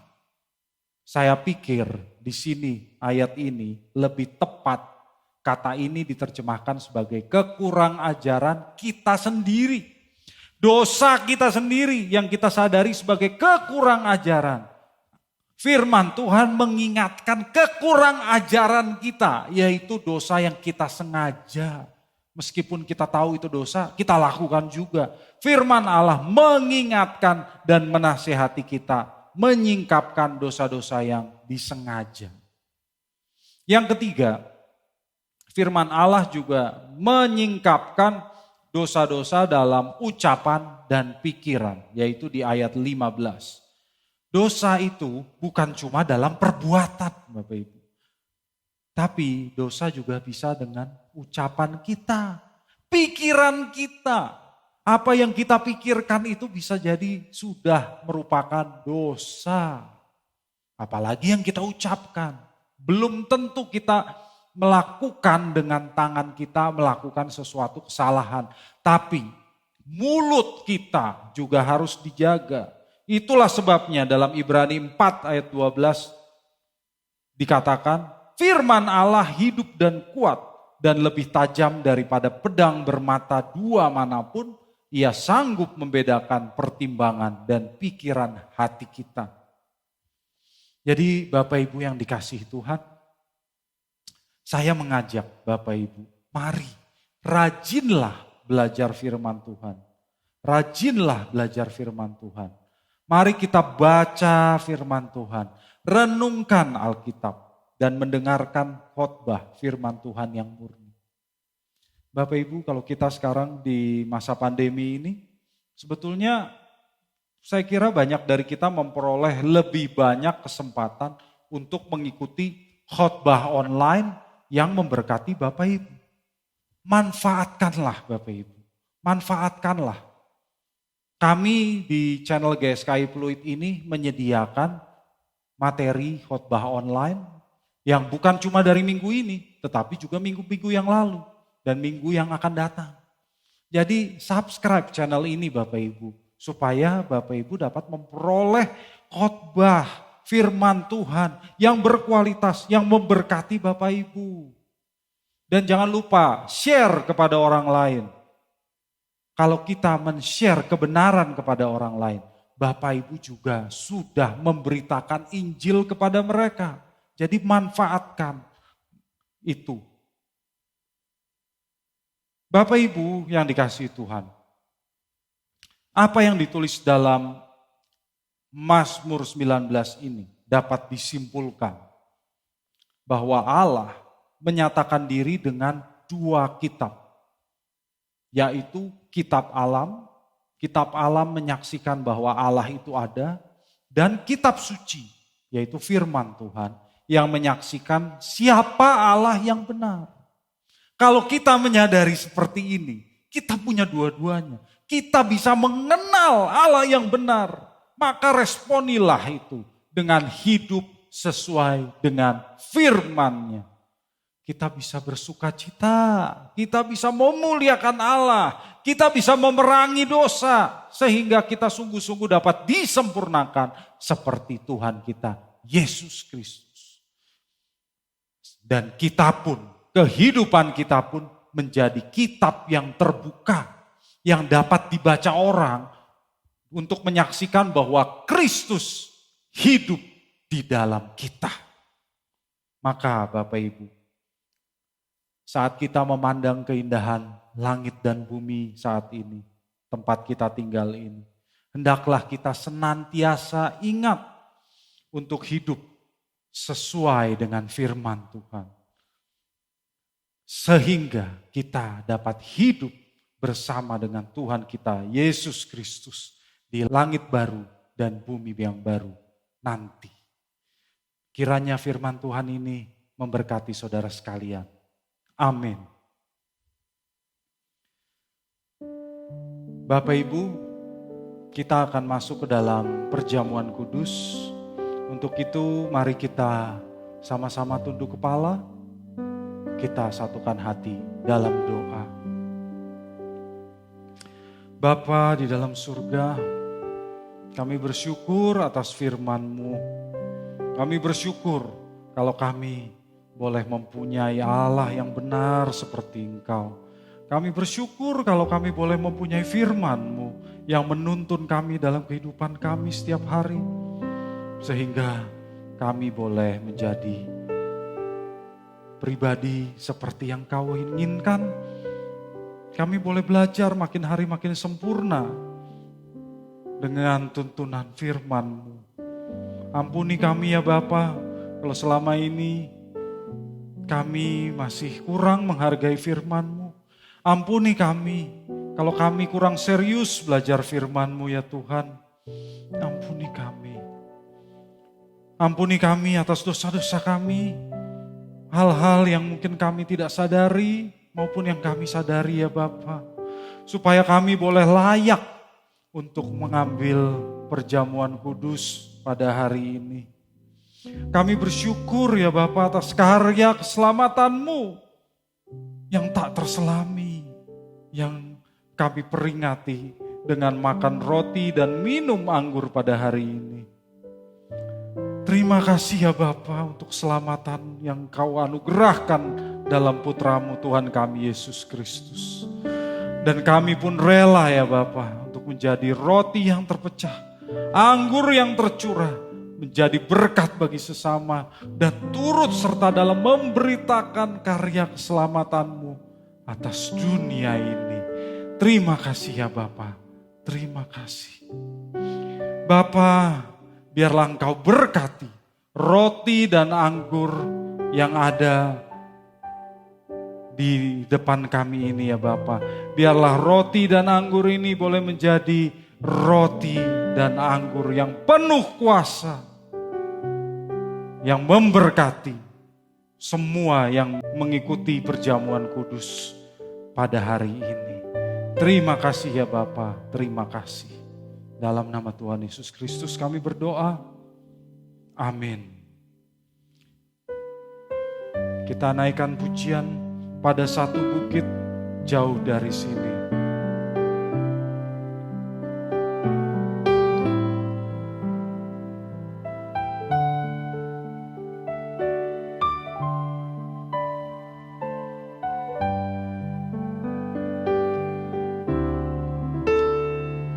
saya pikir di sini ayat ini lebih tepat kata ini diterjemahkan sebagai kekurang ajaran kita sendiri. Dosa kita sendiri yang kita sadari sebagai kekurang ajaran. Firman Tuhan mengingatkan kekurang ajaran kita, yaitu dosa yang kita sengaja. Meskipun kita tahu itu dosa, kita lakukan juga. Firman Allah mengingatkan dan menasihati kita, menyingkapkan dosa-dosa yang disengaja. Yang ketiga, firman Allah juga menyingkapkan dosa-dosa dalam ucapan dan pikiran, yaitu di ayat 15. Dosa itu bukan cuma dalam perbuatan, Bapak Ibu. Tapi dosa juga bisa dengan ucapan kita, pikiran kita. Apa yang kita pikirkan itu bisa jadi sudah merupakan dosa. Apalagi yang kita ucapkan. Belum tentu kita melakukan dengan tangan kita melakukan sesuatu kesalahan. Tapi mulut kita juga harus dijaga. Itulah sebabnya dalam Ibrani 4 ayat 12 dikatakan, firman Allah hidup dan kuat dan lebih tajam daripada pedang bermata dua manapun, ia sanggup membedakan pertimbangan dan pikiran hati kita. Jadi Bapak Ibu yang dikasihi Tuhan, saya mengajak Bapak Ibu, mari rajinlah belajar firman Tuhan. Rajinlah belajar firman Tuhan. Mari kita baca firman Tuhan, renungkan Alkitab, dan mendengarkan khotbah firman Tuhan yang murni. Bapak Ibu, kalau kita sekarang di masa pandemi ini, sebetulnya saya kira banyak dari kita memperoleh lebih banyak kesempatan untuk mengikuti khotbah online yang memberkati Bapak Ibu. Manfaatkanlah Bapak Ibu, manfaatkanlah. Kami di channel GSKI Pluit ini menyediakan materi khotbah online yang bukan cuma dari minggu ini, tetapi juga minggu-minggu yang lalu dan minggu yang akan datang. Jadi subscribe channel ini Bapak Ibu, supaya Bapak Ibu dapat memperoleh khotbah firman Tuhan yang berkualitas, yang memberkati Bapak Ibu. Dan jangan lupa share kepada orang lain. Kalau kita men-share kebenaran kepada orang lain, Bapak Ibu juga sudah memberitakan Injil kepada mereka. Jadi manfaatkan itu. Bapak Ibu yang dikasihi Tuhan, apa yang ditulis dalam Mazmur 19 ini dapat disimpulkan bahwa Allah menyatakan diri dengan dua kitab, yaitu kitab alam menyaksikan bahwa Allah itu ada, dan kitab suci, yaitu firman Tuhan, yang menyaksikan siapa Allah yang benar. Kalau kita menyadari seperti ini, kita punya dua-duanya. Kita bisa mengenal Allah yang benar, maka responilah itu dengan hidup sesuai dengan firman-Nya. Kita bisa bersuka cita, kita bisa memuliakan Allah, kita bisa memerangi dosa, sehingga kita sungguh-sungguh dapat disempurnakan seperti Tuhan kita, Yesus Kristus. Dan kita pun kehidupan kita pun menjadi kitab yang terbuka, yang dapat dibaca orang untuk menyaksikan bahwa Kristus hidup di dalam kita. Maka Bapak Ibu, saat kita memandang keindahan langit dan bumi saat ini, tempat kita tinggal ini, hendaklah kita senantiasa ingat untuk hidup sesuai dengan firman Tuhan. Sehingga kita dapat hidup bersama dengan Tuhan kita, Yesus Kristus, di langit baru dan bumi yang baru nanti. Kiranya firman Tuhan ini memberkati saudara sekalian. Amin. Bapak Ibu, kita akan masuk ke dalam perjamuan kudus. Untuk itu mari kita sama-sama tunduk kepala, kita satukan hati dalam doa. Bapa di dalam surga, kami bersyukur atas firman-Mu. Kami bersyukur kalau kami boleh mempunyai Allah yang benar seperti Engkau. Kami bersyukur kalau kami boleh mempunyai firman-Mu yang menuntun kami dalam kehidupan kami setiap hari. Sehingga kami boleh menjadi pribadi seperti yang Kau inginkan. Kami boleh belajar makin hari makin sempurna dengan tuntunan firman-Mu. Ampuni kami ya Bapa, kalau selama ini kami masih kurang menghargai firman-Mu. Ampuni kami kalau kami kurang serius belajar firman-Mu ya Tuhan. Ampuni kami. Ampuni kami atas dosa-dosa kami. Hal-hal yang mungkin kami tidak sadari maupun yang kami sadari ya Bapa. Supaya kami boleh layak untuk mengambil perjamuan kudus pada hari ini. Kami bersyukur ya Bapa atas karya keselamatan-Mu yang tak terselami, yang kami peringati dengan makan roti dan minum anggur pada hari ini. Terima kasih ya Bapa untuk keselamatan yang Kau anugerahkan dalam putra-Mu Tuhan kami Yesus Kristus. Dan kami pun rela ya Bapa untuk menjadi roti yang terpecah, anggur yang tercurah, menjadi berkat bagi sesama dan turut serta dalam memberitakan karya keselamatan-Mu atas dunia ini. Terima kasih ya Bapa, terima kasih. Bapa, biarlah Engkau berkati roti dan anggur yang ada di depan kami ini ya Bapa. Biarlah roti dan anggur ini boleh menjadi roti dan anggur yang penuh kuasa, yang memberkati semua yang mengikuti perjamuan kudus pada hari ini. Terima kasih ya Bapa, terima kasih. Dalam nama Tuhan Yesus Kristus kami berdoa. Amin. Kita naikkan pujian pada satu bukit jauh dari sini.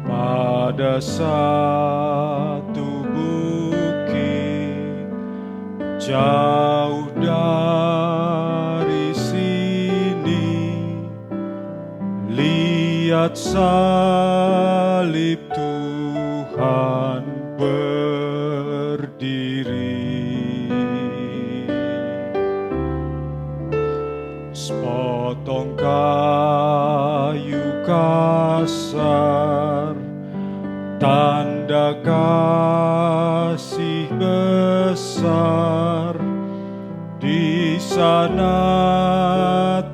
Pada satu bukit jauh dari sini, lihat salib Tuhan berdiri. Sepotong kayu kasar, tanda kasih besar. Di sana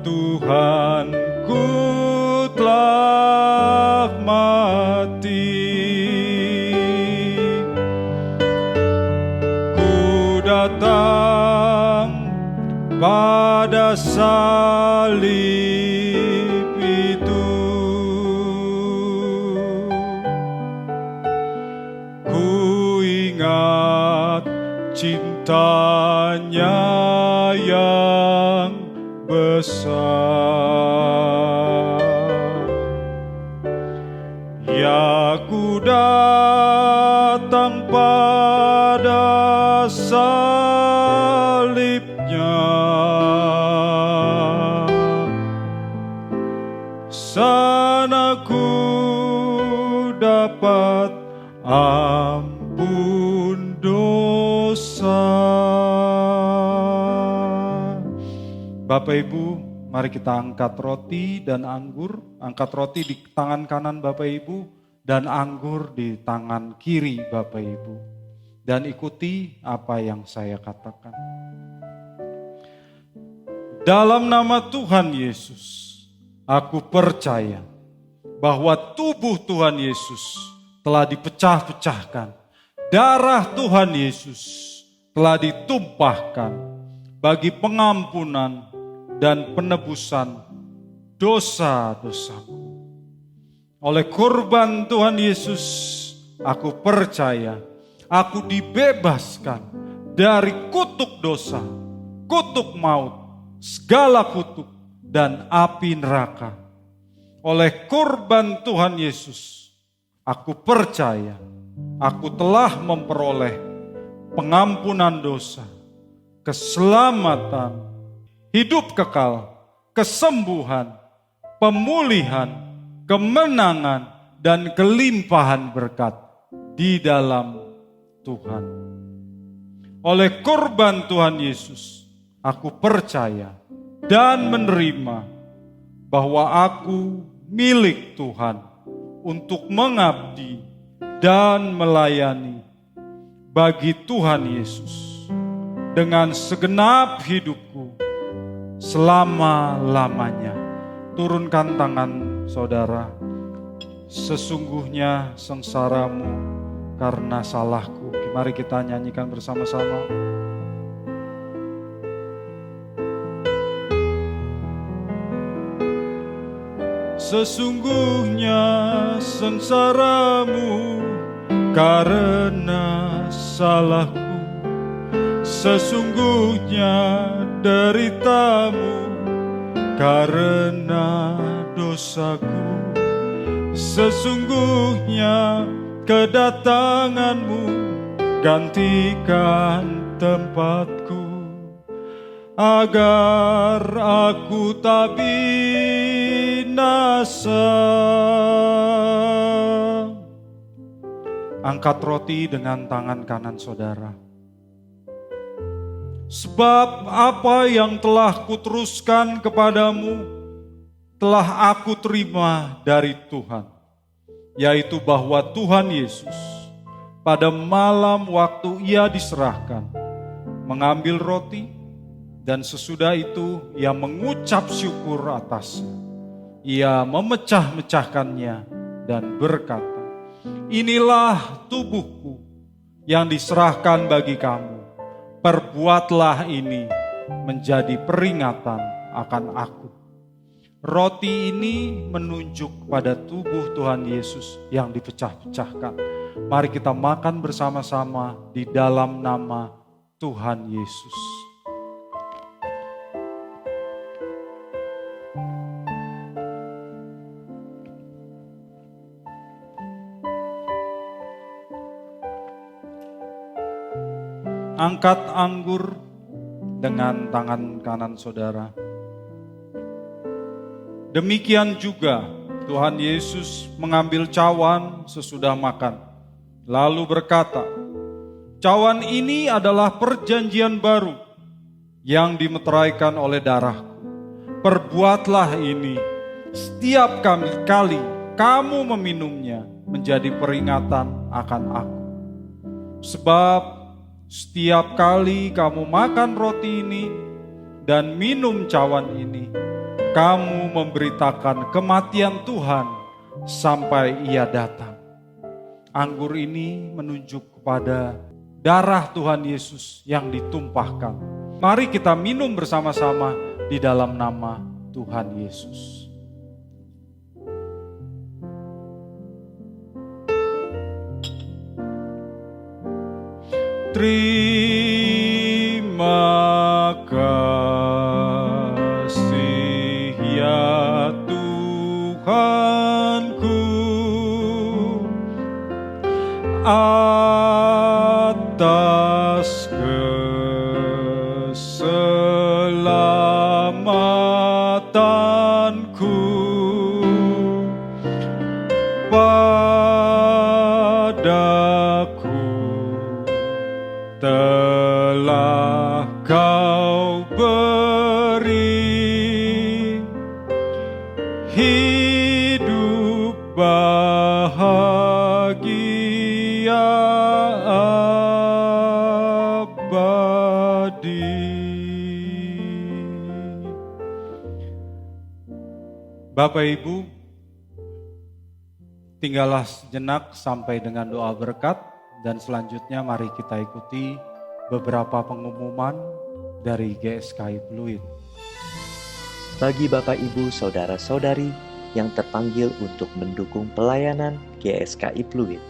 Tuhanku telah mati. Ku datang pada salib itu. Ku ingat cintanya yang besar. Ya ku datang pada salibnya, sana ku dapat ampun dosa. Bapak Ibu, mari kita angkat roti dan anggur. Angkat roti di tangan kanan Bapak Ibu dan anggur di tangan kiri Bapak Ibu. Dan ikuti apa yang saya katakan. Dalam nama Tuhan Yesus, aku percaya bahwa tubuh Tuhan Yesus telah dipecah-pecahkan. Darah Tuhan Yesus telah ditumpahkan bagi pengampunan dan penebusan dosa-dosaku. Oleh korban Tuhan Yesus, aku percaya aku dibebaskan dari kutuk dosa, kutuk maut, segala kutuk dan api neraka. Oleh korban Tuhan Yesus, aku percaya aku telah memperoleh pengampunan dosa, keselamatan, hidup kekal, kesembuhan, pemulihan, kemenangan, dan kelimpahan berkat di dalam Tuhan. Oleh korban Tuhan Yesus, aku percaya dan menerima bahwa aku milik Tuhan untuk mengabdi dan melayani bagi Tuhan Yesus dengan segenap hidupku selama-lamanya. Turunkan tangan saudara. Sesungguhnya sengsaramu karena salahku. Mari kita nyanyikan bersama-sama. Sesungguhnya sengsaramu karena salahku. Sesungguhnya deritamu karena dosaku. Sesungguhnya kedatanganmu gantikan tempatku, agar aku tak binasa. Angkat roti dengan tangan kanan saudara. Sebab apa yang telah kuteruskan kepadamu telah aku terima dari Tuhan, yaitu bahwa Tuhan Yesus pada malam waktu ia diserahkan mengambil roti, dan sesudah itu ia mengucap syukur atasnya. Ia memecah-mecahkannya dan berkata, "Inilah tubuhku yang diserahkan bagi kamu. Perbuatlah ini menjadi peringatan akan aku." Roti ini menunjuk pada tubuh Tuhan Yesus yang dipecah-pecahkan. Mari kita makan bersama-sama di dalam nama Tuhan Yesus. Angkat anggur dengan tangan kanan saudara. Demikian juga Tuhan Yesus mengambil cawan sesudah makan, lalu berkata, "Cawan ini adalah perjanjian baru yang dimeteraikan oleh darahku. Perbuatlah ini setiap kali kamu meminumnya menjadi peringatan akan aku. Sebab setiap kali kamu makan roti ini dan minum cawan ini, kamu memberitakan kematian Tuhan sampai ia datang." Anggur ini menunjuk kepada darah Tuhan Yesus yang ditumpahkan. Mari kita minum bersama-sama di dalam nama Tuhan Yesus. Terima kasih atas keselamatanku. Padaku telah Kau beri hidup bahagia abadi. Bapak Ibu, tinggallah sejenak sampai dengan doa berkat, dan selanjutnya mari kita ikuti beberapa pengumuman dari GSKI Pluit. Bagi Bapak Ibu Saudara-saudari yang terpanggil untuk mendukung pelayanan GSKI Pluit,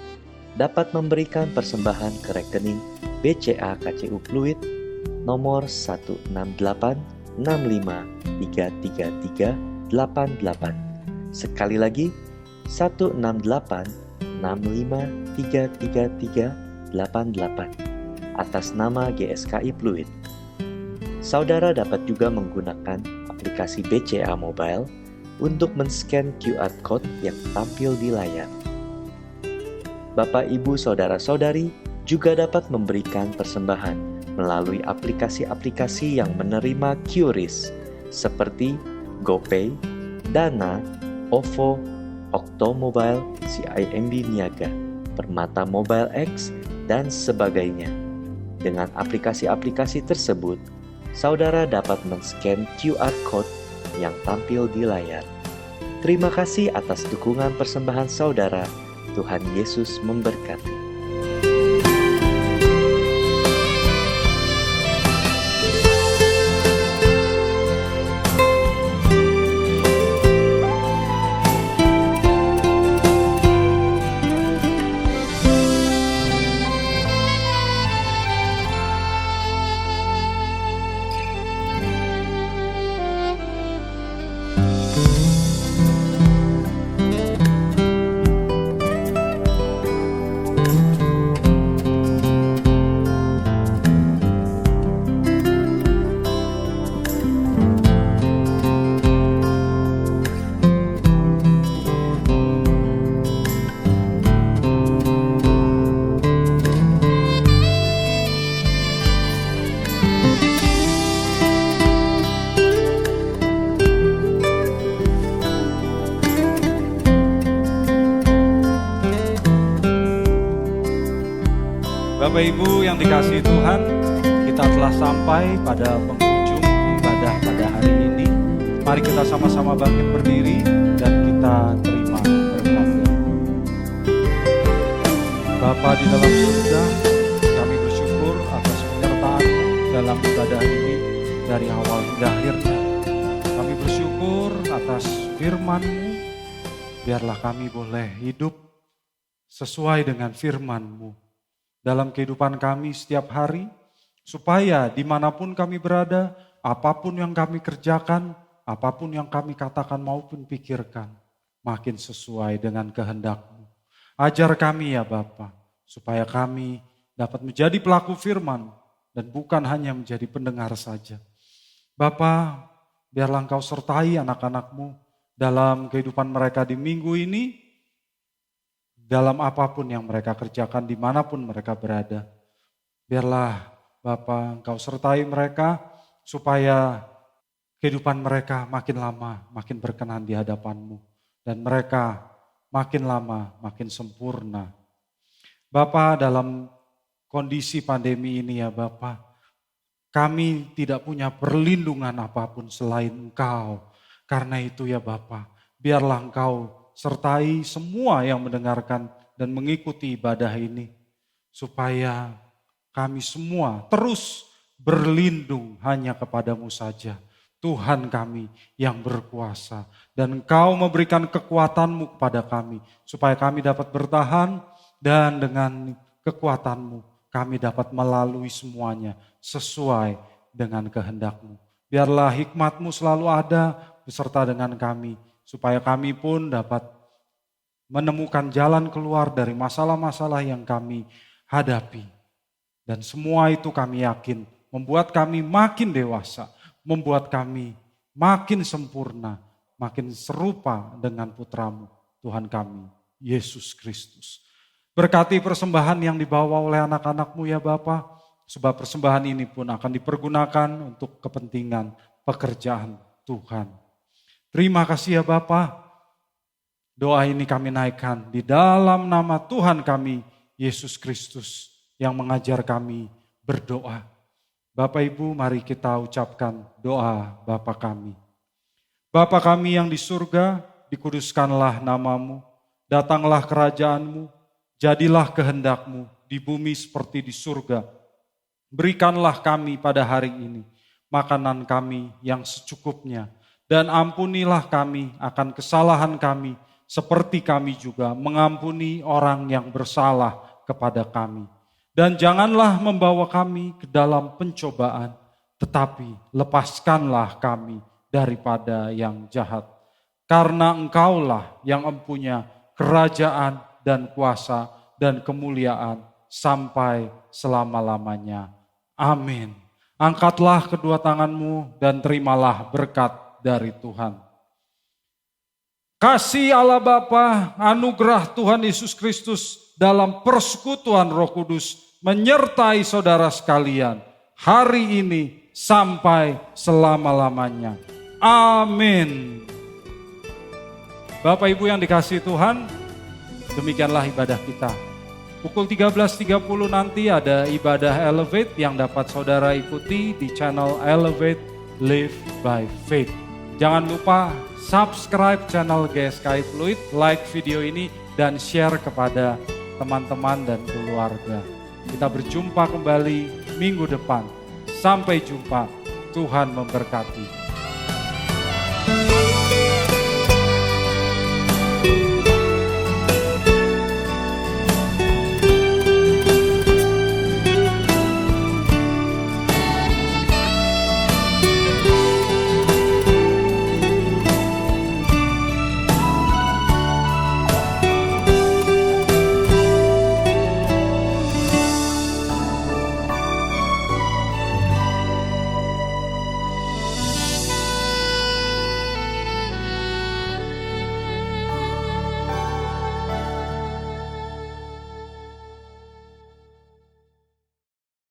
dapat memberikan persembahan ke rekening BCA KCU Pluit nomor 16865333388. Sekali lagi 16865333388 atas nama GSKI Pluit. Saudara dapat juga menggunakan aplikasi BCA Mobile untuk men-scan QR Code yang tampil di layar. Bapak, Ibu, Saudara-saudari juga dapat memberikan persembahan melalui aplikasi-aplikasi yang menerima QRIS seperti GoPay, Dana, OVO, Okto Mobile, CIMB Niaga, Permata Mobile X, dan sebagainya. Dengan aplikasi-aplikasi tersebut, saudara dapat men-scan QR Code yang tampil di layar. Terima kasih atas dukungan persembahan saudara. Tuhan Yesus memberkati. Bapak Ibu yang dikasihi Tuhan, kita telah sampai pada penghujung ibadah pada hari ini. Mari kita sama-sama bangkit berdiri dan kita terima berkat. Bapa di dalam surga, kami bersyukur atas penyertaan dalam ibadah ini dari awal hingga akhirnya. Kami bersyukur atas firman-Mu, biarlah kami boleh hidup sesuai dengan firman-Mu dalam kehidupan kami setiap hari, supaya dimanapun kami berada, apapun yang kami kerjakan, apapun yang kami katakan maupun pikirkan, makin sesuai dengan kehendak-Mu. Ajar kami ya Bapa, supaya kami dapat menjadi pelaku firman, dan bukan hanya menjadi pendengar saja. Bapa, biarlah Engkau sertai anak-anak-Mu dalam kehidupan mereka di minggu ini, dalam apapun yang mereka kerjakan, dimanapun mereka berada. Biarlah Bapa Engkau sertai mereka, supaya kehidupan mereka makin lama makin berkenan di hadapan-Mu, dan mereka makin lama makin sempurna. Bapa, dalam kondisi pandemi ini ya Bapa, kami tidak punya perlindungan apapun selain Engkau. Karena itu ya Bapa, biarlah Engkau sertai semua yang mendengarkan dan mengikuti ibadah ini, supaya kami semua terus berlindung hanya kepada-Mu saja, Tuhan kami yang berkuasa. Dan Engkau memberikan kekuatan-Mu kepada kami, supaya kami dapat bertahan, dan dengan kekuatan-Mu kami dapat melalui semuanya sesuai dengan kehendak-Mu. Biarlah hikmat-Mu selalu ada beserta dengan kami, supaya kami pun dapat menemukan jalan keluar dari masalah-masalah yang kami hadapi. Dan semua itu kami yakin membuat kami makin dewasa, membuat kami makin sempurna, makin serupa dengan putra-Mu, Tuhan kami, Yesus Kristus. Berkati persembahan yang dibawa oleh anak-anak-Mu ya Bapa, sebab persembahan ini pun akan dipergunakan untuk kepentingan pekerjaan Tuhan. Terima kasih ya Bapa. Doa ini kami naikkan di dalam nama Tuhan kami, Yesus Kristus, yang mengajar kami berdoa. Bapak Ibu, mari kita ucapkan doa Bapa kami. Bapa kami yang di surga, dikuduskanlah nama-Mu, datanglah kerajaan-Mu, jadilah kehendak-Mu di bumi seperti di surga. Berikanlah kami pada hari ini makanan kami yang secukupnya, dan ampunilah kami akan kesalahan kami, seperti kami juga mengampuni orang yang bersalah kepada kami. Dan janganlah membawa kami ke dalam pencobaan, tetapi lepaskanlah kami daripada yang jahat. Karena Engkaulah yang mempunyai kerajaan dan kuasa dan kemuliaan sampai selama-lamanya. Amin. Angkatlah kedua tanganmu dan terimalah berkat dari Tuhan. Kasih Allah Bapa, anugerah Tuhan Yesus Kristus dalam persekutuan Roh Kudus menyertai saudara sekalian hari ini sampai selama-lamanya. Amin. Bapak Ibu yang dikasihi Tuhan, demikianlah ibadah kita. Pukul 13.30 nanti ada ibadah Elevate yang dapat saudara ikuti di channel Elevate Live by Faith. Jangan lupa subscribe channel GSKI Fluid, like video ini dan share kepada teman-teman dan keluarga. Kita berjumpa kembali minggu depan. Sampai jumpa. Tuhan memberkati.